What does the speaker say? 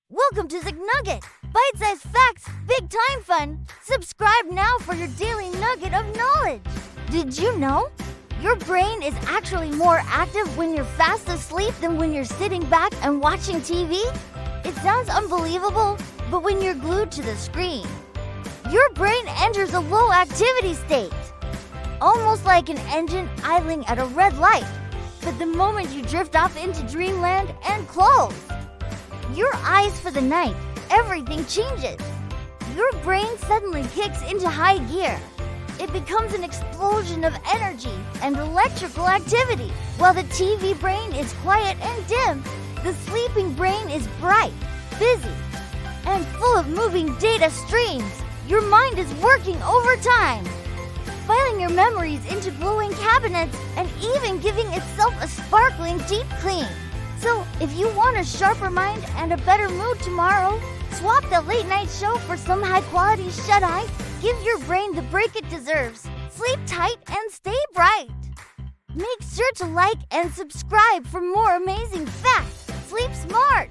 Welcome to ZacNugget! Bite-sized facts, big-time fun. Subscribe now for your daily nugget of knowledge. Did you know? Your brain is actually more active when you're fast asleep than when you're sitting back and watching TV? It sounds unbelievable, but when you're glued to the screen, your brain enters a low-activity state, almost like an engine idling at a red light. But the moment you drift off into dreamland and close your eyes for the night, everything changes. Your brain suddenly kicks into high gear. It becomes an explosion of energy and electrical activity. While the TV brain is quiet and dim, the sleeping brain is bright, busy, and full of moving data streams. Your mind is working overtime, filing your memories into glowing cabinets and even giving itself a sparkling deep clean. So, if you want a sharper mind and a better mood tomorrow, swap the late night show for some high-quality shut-eye. Give your brain the break it deserves. Sleep tight and stay bright. Make sure to like and subscribe for more amazing facts. Sleep smart.